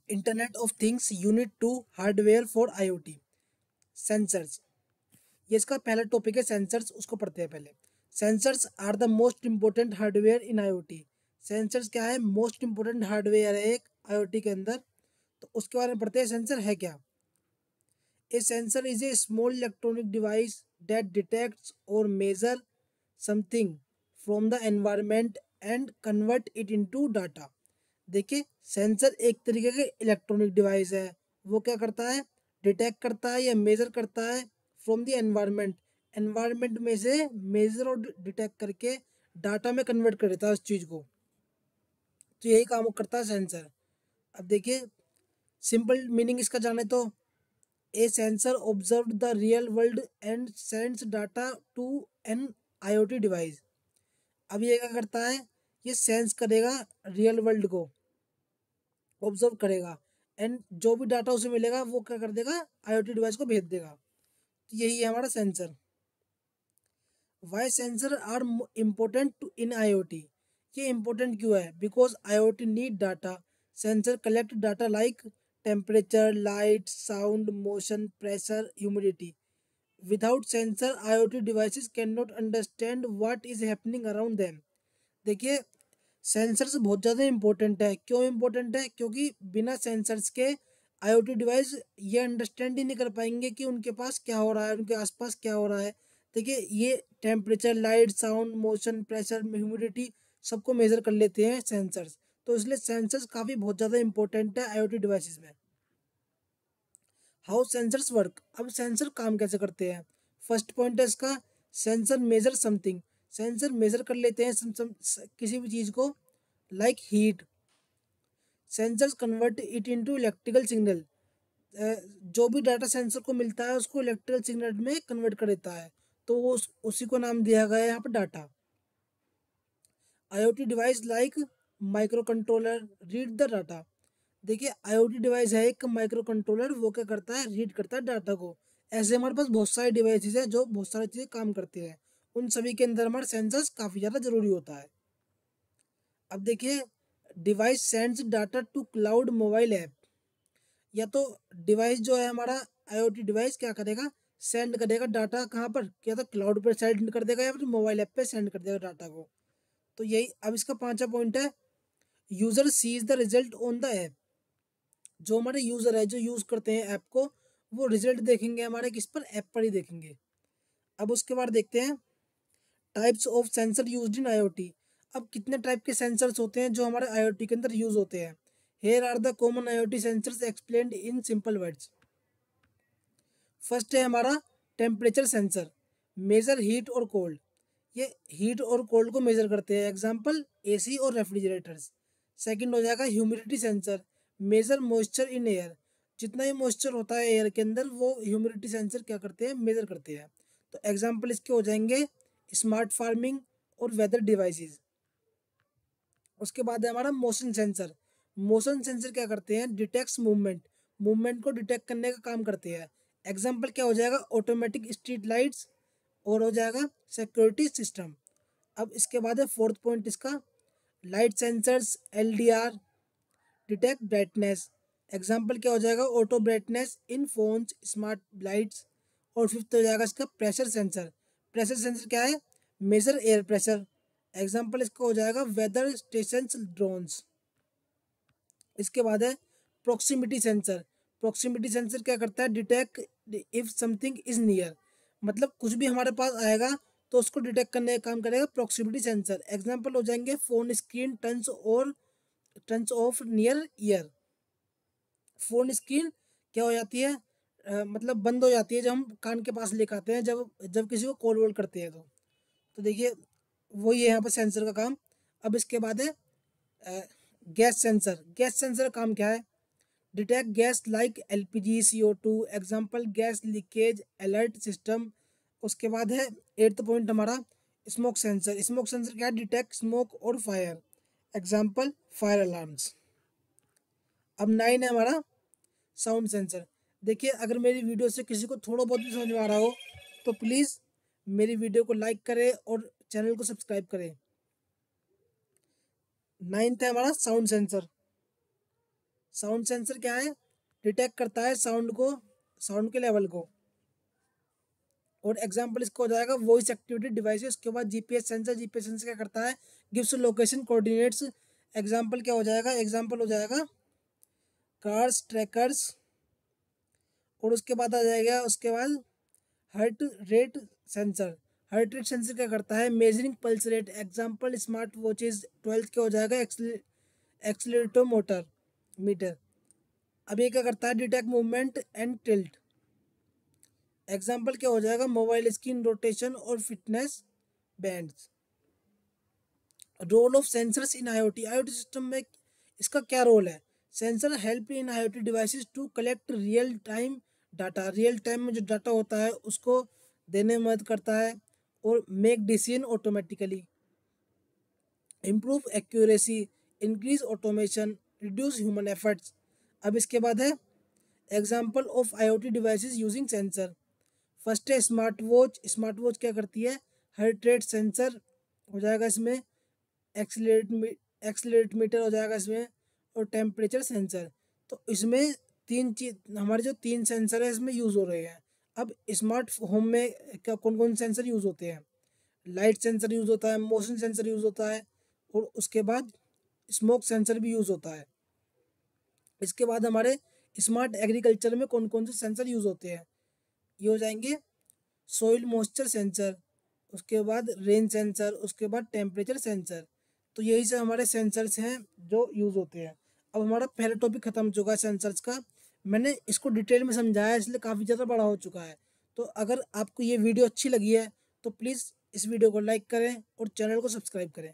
Internet of things unit 2 hardware for IoT sensors. ये इसका पहला टॉपिक है सेंसर्स, उसको पढ़ते हैं पहले। Sensors are the most important hardware in IoT. Sensors क्या है? मोस्ट इंपॉर्टेंट हार्डवेयर है एक आईओटी के अंदर। तो उसके बारे में पढ़ते हैं, सेंसर है क्या। A sensor is a small electronic device that detects और measure something from the environment and convert it into data. देखिए, सेंसर एक तरीके के इलेक्ट्रॉनिक डिवाइस है। वो क्या करता है? डिटेक्ट करता है या मेजर करता है फ्रॉम द एनवायरनमेंट। एनवायरनमेंट में से मेजर और डिटेक्ट करके डाटा में कन्वर्ट कर देता है उस चीज़ को। तो यही काम करता है सेंसर। अब देखिए, सिंपल मीनिंग इसका जाने तो a sensor observe the real world and sends data to an IoT device. अब ये क्या करता है? ये सेंस करेगा रियल वर्ल्ड को, ऑब्जर्व करेगा, एंड जो भी डाटा उसे मिलेगा वो क्या कर देगा? आईओटी डिवाइस को भेज देगा। तो यही है हमारा sensor. Why sensor are important in IoT. ये इम्पोर्टेंट क्यों है? Because IoT need data. Sensor collect data like temperature, light, sound, motion, pressure, humidity. Without sensor IoT devices can not understand what is happening around them. देखिए, sensors बहुत ज़्यादा important है। क्यों important है? क्योंकि बिना सेंसर्स के आईओटी डिवाइस ये अंडरस्टैंड ही नहीं कर पाएंगे कि उनके पास क्या हो रहा है, उनके आसपास क्या हो रहा है। देखिए, ये temperature, light, sound, motion, pressure, humidity सबको मेजर कर लेते हैं सेंसर्स। तो इसलिए सेंसर्स काफ़ी बहुत ज़्यादा इंपॉर्टेंट है आईओटी डिवाइसेस में। How sensors work. अब सेंसर काम कैसे करते हैं? फर्स्ट पॉइंट है इसका, sensor measure something. Sensor measure कर लेते हैं किसी भी चीज़ को, like heat. Sensors convert it into electrical signal. जो भी डाटा सेंसर को मिलता है उसको इलेक्ट्रिकल सिग्नल में कन्वर्ट कर देता है। तो वो उसी को नाम दिया गया है यहाँ पर data. IoT device like micro controller read the data. देखिए, आईओटी डिवाइस है एक माइक्रो कंट्रोलर, वो क्या करता है? रीड करता है डाटा को। ऐसे हमारे पास बहुत सारे डिवाइसेस हैं जो बहुत सारी चीज़ें काम करते हैं। उन सभी के अंदर हमारे सेंसर्स काफ़ी ज़्यादा ज़रूरी होता है। अब देखिए, device sends data to cloud mobile app. या तो डिवाइस जो है हमारा आईओटी डिवाइस क्या करेगा? सेंड करेगा डाटा कहाँ पर? क्या तो क्लाउड पर सेंड कर देगा या फिर मोबाइल ऐप पे सेंड कर देगा डाटा को। तो यही अब इसका पांचवा पॉइंट है, user sees the result on the app. जो हमारे यूजर है, जो यूज करते हैं ऐप को, वो रिजल्ट देखेंगे हमारे किस पर? ऐप पर ही देखेंगे। अब उसके बाद देखते हैं types of sensor used in IoT. अब कितने टाइप के सेंसर्स होते हैं जो हमारे आईओटी के अंदर यूज होते हैं। Here are the common IoT sensors explained in simple words. First है हमारा टेम्परेचर सेंसर, मेजर हीट और कोल्ड। ये हीट और कोल्ड को मेजर करते हैं, एग्जांपल एसी और रेफ्रिजरेटर्स। सेकंड हो जाएगा humidity sensor, measure moisture in air. जितना ही मॉइस्चर होता है एयर के अंदर वो ह्यूमिडिटी सेंसर क्या करते हैं? मेजर करते हैं। तो एग्जांपल इसके हो जाएंगे स्मार्ट फार्मिंग और वेदर डिवाइसेस। उसके बाद है हमारा मोशन सेंसर। मोशन सेंसर क्या करते हैं? Detects movement. मूवमेंट को डिटेक्ट करने का काम करते हैं। एग्जांपल क्या हो जाएगा? ऑटोमेटिक स्ट्रीट लाइट्स, और हो जाएगा सिक्योरिटी सिस्टम। अब इसके बाद है फोर्थ पॉइंट इसका, light sensors LDR, detect brightness. Example क्या हो जाएगा? ऑटो ब्राइटनेस इन फोन्स, स्मार्ट लाइट्स। और फिफ्थ हो जाएगा इसका प्रेशर सेंसर। प्रेशर सेंसर क्या है? Major air pressure. एग्जांपल इसका हो जाएगा वेदर स्टेशन ड्रोन्स। इसके बाद है प्रॉक्सिमिटी सेंसर। प्रॉक्सिमिटी सेंसर क्या करता है? Detect if something is near. मतलब कुछ भी हमारे पास आएगा तो उसको डिटेक्ट करने का काम करेगा प्रॉक्सिमिटी सेंसर। एग्जांपल हो जाएंगे phone screen turns of near year. Phone screen क्या हो जाती है? मतलब बंद हो जाती है जब हम कान के पास लेकर आते हैं, जब जब किसी को कॉल वॉल करते हैं तो देखिए, वही है यहाँ पर सेंसर का काम। अब इसके बाद है गैस सेंसर। गैस सेंसर का काम क्या है? Detect gas like LPG, CO2। Example gas leakage alert system. उसके बाद है एट्थ पॉइंट हमारा स्मोक सेंसर। स्मोक सेंसर क्या है? डिटेक्ट स्मोक और फायर। Example fire alarms. अब नाइन है हमारा साउंड सेंसर। देखिए, अगर मेरी वीडियो से किसी को थोड़ा बहुत भी समझ में आ रहा हो तो प्लीज़ मेरी वीडियो को लाइक करें और चैनल को सब्सक्राइब करें। नाइन्थ है हमारा साउंड सेंसर। साउंड सेंसर क्या है, डिटेक्ट करता है साउंड को, साउंड के लेवल को। और एग्जांपल इसका हो जाएगा वॉइस एक्टिवेटेड डिवाइसेस। उसके बाद जीपीएस सेंसर, जीपीएस सेंसर क्या करता है, गिव्स लोकेशन कोऑर्डिनेट्स। एग्जांपल क्या हो जाएगा, एग्जांपल हो जाएगा कार्स ट्रैकर्स। और उसके बाद आ जाएगा, उसके बाद heart rate sensor. Heart rate sensor क्या करता है, measuring pulse rate. Example smart watches. 12th क्या हो जाएगा, एक्सीलरेटर मोटर मीटर। अब ये क्या करता है, detect movement and tilt. Example क्या हो जाएगा, मोबाइल स्क्रीन रोटेशन और fitness bands. Role of sensors in IoT. IoT system में इसका क्या रोल है, sensor help in IoT devices to collect real time data. Real time में जो डाटा होता है उसको देने में मदद करता है। और make decision automatically, improve accuracy, increase automation, reduce human efforts. अब इसके बाद है example of IoT devices using sensor. First है स्मार्ट वॉच। स्मार्ट वॉच क्या करती है, हार्ट रेट सेंसर हो जाएगा इसमें, एक्सीलरेट मीटर हो जाएगा इसमें, और टेम्परेचर सेंसर। तो इसमें तीन चीज, हमारे जो तीन सेंसर है इसमें यूज़ हो रहे हैं। अब स्मार्ट होम में क्या कौन कौन सेंसर यूज़ होते हैं, लाइट सेंसर यूज़ होता है, मोशन सेंसर यूज़ होता है, और उसके बाद स्मोक सेंसर भी यूज़ होता है। इसके बाद हमारे स्मार्ट एग्रीकल्चर में कौन कौन से सेंसर यूज़ होते हैं, ये हो जाएंगे सोइल मॉइस्चर सेंसर, उसके बाद रेन सेंसर, उसके बाद टेम्परेचर सेंसर। तो यही से हमारे सेंसर्स हैं जो यूज़ होते हैं। अब हमारा पहला टॉपिक खत्म हो चुका है सेंसर्स का। मैंने इसको डिटेल में समझाया इसलिए काफ़ी ज़्यादा बड़ा हो चुका है। तो अगर आपको ये वीडियो अच्छी लगी है तो प्लीज़ इस वीडियो को लाइक करें और चैनल को सब्सक्राइब करें।